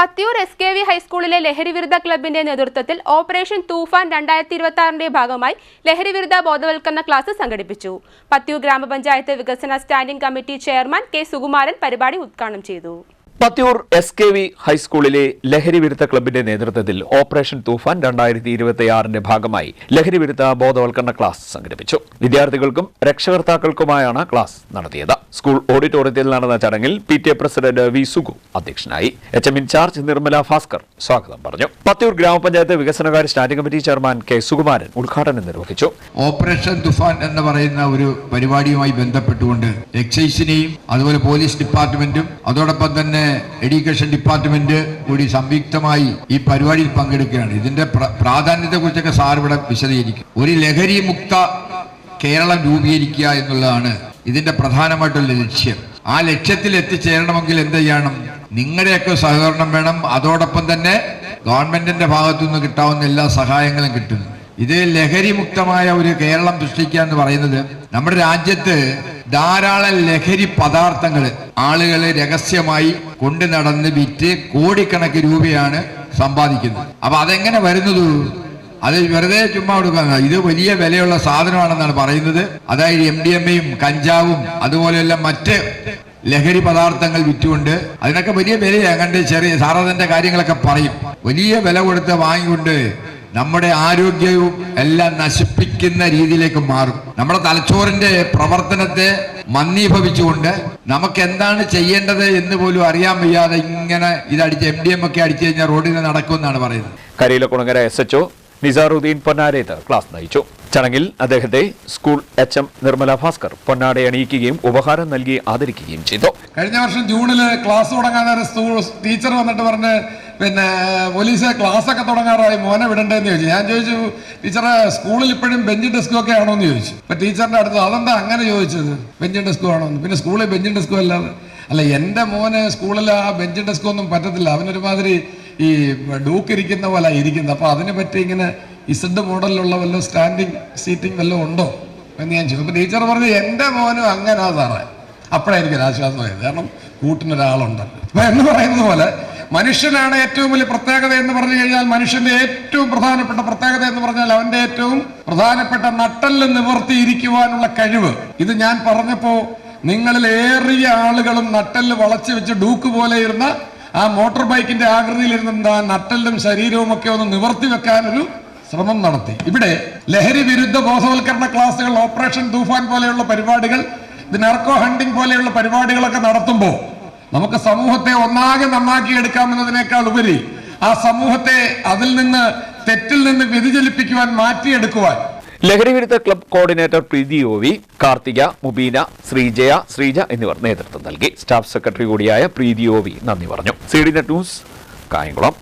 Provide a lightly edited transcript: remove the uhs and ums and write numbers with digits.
Pathiyoor SKV ഹൈസ്കൂളിലെ ലഹരിവിരുദ്ധ ക്ലബിന്റെ നേതൃത്വത്തിൽ ഓപ്പറേഷൻ തൂഫാൻ 2026ന്റെ ഭാഗമായി ലഹരിവിരുദ്ധ ബോധവൽക്കരണ ക്ലാസ് സംഘടിപ്പിച്ചു. പത്തിയൂർ ഗ്രാമപഞ്ചായത്ത് വികസന standing committee chairman K. Sukumaran പരിപാടി ഉദ്ഘാടനം ചെയ്തു. പത്തിയൂർ SKV ഹൈസ്കൂളിലെ ലഹരിവിരുദ്ധ ക്ലബിന്റെ നേതൃത്വത്തിൽ ഓപ്പറേഷൻ തൂഫാൻ 2026ന്റെ ഭാഗമായി ലഹരിവിരുദ്ധ ബോധവൽക്കരണ ക്ലാസ് സംഘടിപ്പിച്ചു. വിദ്യാർത്ഥികൾക്കും രക്ഷകർത്താക്കൾക്കുമായാണ് ക്ലാസ് നടത്തിയത്. സ്കൂൾ ഓഡിറ്റോറിയത്തിൽ നടന്ന ചടങ്ങിൽ PTA പ്രസിഡന്റ് V. സുഗു അധ്യക്ഷനായി. HM ഇൻചാർജ് നിർമ്മല ഭാസ്കർ സ്വാഗതം പറഞ്ഞു. പത്തിയൂർ ഗ്രാമപഞ്ചായത്ത് വികസനകാര്യ standing committee chairman K. Sukumaran ഉദ്ഘാടനം നിർവഹിച്ചു. ഓപ്പറേഷൻ തൂഫാൻ എന്ന് പറയുന്ന ഒരു പരിപാടിയുമായി ബന്ധപ്പെട്ടുകൊണ്ട് എക്സൈസിനെയും അതുപോലെ പോലീസ് ഡിപ്പാർട്ട്മെന്റും അതോടൊപ്പം തന്നെ എഡ്യൂക്കേഷൻ ഡിപ്പാർട്ട്മെന്റ് കൂടി സംയുക്തമായി ഈ പരിപാടിയിൽ പങ്കെടുക്കുകയാണ്. ഇതിന്റെ പ്രാധാന്യത്തെ കുറിച്ചൊക്കെ സാർ ഇവിടെ വിശദീകരിക്കും. ഒരു ലഹരി മുക്ത കേരളം രൂപീകരിക്കുക എന്നുള്ളതാണ് ഇതിന്റെ പ്രധാനമായിട്ടുള്ള ലക്ഷ്യം. ആ ലക്ഷ്യത്തിൽ എത്തിച്ചേരണമെങ്കിൽ എന്ത് ചെയ്യണം? നിങ്ങളുടെയൊക്കെ സഹകരണം വേണം. അതോടൊപ്പം തന്നെ ഗവൺമെന്റിന്റെ ഭാഗത്തുനിന്ന് കിട്ടാവുന്ന എല്ലാ സഹായങ്ങളും കിട്ടുന്നു. ഇത് ലഹരി മുക്തമായ ഒരു കേരളം സൃഷ്ടിക്കുക എന്ന് പറയുന്നത് നമ്മുടെ രാജ്യത്ത് ധാരാളം ലഹരി പദാർത്ഥങ്ങൾ ആളുകൾ രഹസ്യമായി കൊണ്ടു നടന്ന് വിറ്റ് കോടിക്കണക്കിന് രൂപയാണ് സമ്പാദിക്കുന്നത്. അപ്പൊ അതെങ്ങനെ വരുന്നത്? അത് വെറുതെ ചുമ്മാ കൊടുക്കുക. ഇത് വലിയ വിലയുള്ള സാധനമാണെന്നാണ് പറയുന്നത്. അതായത് MDMA-യും കഞ്ചാവും അതുപോലെയുള്ള മറ്റ് ലഹരി പദാർത്ഥങ്ങൾ വിറ്റുകൊണ്ട് അതിനൊക്കെ വലിയ വിലയാണ്. കണ്ട് ചെറിയ സാറതിന്റെ കാര്യങ്ങളൊക്കെ പറയും. വലിയ വില കൊടുത്ത് വാങ്ങിക്കൊണ്ട് നമ്മുടെ ആരോഗ്യവും എല്ലാം നശിപ്പിക്കുന്ന രീതിയിലേക്ക് മാറും. നമ്മുടെ തലച്ചോറിന്റെ പ്രവർത്തനത്തെ മന്ദീഭവിച്ചുകൊണ്ട് നമുക്ക് എന്താണ് ചെയ്യേണ്ടത് എന്ന് പോലും അറിയാൻ വയ്യാതെ ഇങ്ങനെ ഇതടിച്ച് MDMA ഒക്കെ അടിച്ചു കഴിഞ്ഞാൽ റോഡിൽ നടക്കുമെന്നാണ് പറയുന്നത്. കരിയിലക്കുളങ്ങര SHO നിസാറുദ്ദീൻ പൊന്നാരേത്ത് ക്ലാസ് നയിച്ചു. ചടങ്ങിൽ അദ്ദേഹത്തെ സ്കൂൾ HM നിർമ്മല ഭാസ്കർ പൊന്നാട അണിയിക്കുകയും ഉപഹാരം നൽകി ആദരിക്കുകയും ചെയ്തു. കഴിഞ്ഞ വർഷം ജൂണില് ക്ലാസ് തുടങ്ങാൻ ടീച്ചർ വന്നിട്ട് പറഞ്ഞ് പോലീസ് ക്ലാസ് ഒക്കെ തുടങ്ങാറായി, മോനെ വിടണ്ടേന്ന് ചോദിച്ചു. ഞാൻ ചോദിച്ചു, ടീച്ചറെ സ്കൂളിൽ ഇപ്പോഴും ബെഞ്ചും ഡെസ്കും ഒക്കെ ആണോ എന്ന് ചോദിച്ചു. അപ്പൊ ടീച്ചറിന്റെ അടുത്ത് അതെന്താ അങ്ങനെ ചോദിച്ചത്, ബെഞ്ചും ഡെസ്കും ആണോ? പിന്നെ സ്കൂളിൽ ബെഞ്ചും ഡെസ്കും അല്ലാതെ അല്ല, എന്റെ മോന് സ്കൂളിൽ ആ ബെഞ്ചും ഡെസ്കും ഒന്നും പറ്റത്തില്ല, അവനൊരുമാതിരി ഈ ഡൂക്ക് ഇരിക്കുന്ന പോലെ ഇരിക്കുന്നത്. അപ്പൊ അതിനെ പറ്റി ഇങ്ങനെ ഇസഡ് മോഡലിലുള്ള വല്ല സ്റ്റാൻഡിങ് സീറ്റിംഗ് വല്ലതും ഉണ്ടോ എന്ന് ഞാൻ ചോദിച്ചു. അപ്പൊ ടീച്ചർ പറഞ്ഞു, എന്റെ മോനും അങ്ങനാ സാറേ. അപ്പോഴായിരിക്കും ആശ്വാസമായത്, കാരണം കൂട്ടിനൊരാളുണ്ടല്ലോ. അപ്പൊ എന്ന് പറയുന്നത് പോലെ മനുഷ്യനാണ് ഏറ്റവും വലിയ പ്രത്യേകത എന്ന് പറഞ്ഞു കഴിഞ്ഞാൽ, മനുഷ്യന്റെ ഏറ്റവും പ്രധാനപ്പെട്ട പ്രത്യേകത എന്ന് പറഞ്ഞാൽ അവന്റെ ഏറ്റവും പ്രധാനപ്പെട്ട നട്ടെല്ല് നിവർത്തിയിരിക്കുവാനുള്ള കഴിവ്. ഇത് ഞാൻ പറഞ്ഞപ്പോ നിങ്ങളിൽ ഏറിയ ആളുകളും നട്ടെല്ല് വളച്ചു വെച്ച് ഡൂക്ക് പോലെ ഇരുന്ന ആ മോട്ടോർ ബൈക്കിന്റെ ആകൃതിയിലിരുന്ന ആ നട്ടെല്ലും ശരീരവും ഒക്കെ ഒന്ന് നിവർത്തി വെക്കാനൊരു ശ്രമം നടത്തി. ഇവിടെ ലഹരി വിരുദ്ധ ബോധവൽക്കരണ ക്ലാസുകൾ, ഓപ്പറേഷൻ തൂഫാൻ പോലെയുള്ള പരിപാടികൾ, നാർക്കോ ഹണ്ടിങ് പോലെയുള്ള പരിപാടികളൊക്കെ നടത്തുമ്പോൾ നമുക്ക് സമൂഹത്തെ ഒന്നാകെ നന്നാക്കി എടുക്കാമെന്നതിനേക്കാൾ ഉപരി ആ സമൂഹത്തെ അതിൽ നിന്ന് തെറ്റിൽ നിന്ന് വ്യതിചലിപ്പിക്കുവാൻ, മാറ്റിയെടുക്കുവാൻ ലഹരിവിരുദ്ധ ക്ലബ് കോർഡിനേറ്റർ പ്രീതി OV, കാർത്തിക, മുബീന, ശ്രീജ എന്നിവർ നേതൃത്വം നൽകി. സ്റ്റാഫ് സെക്രട്ടറി കൂടിയായ പ്രീതി OV നന്ദി പറഞ്ഞു. CDNet news, Kayamkulam.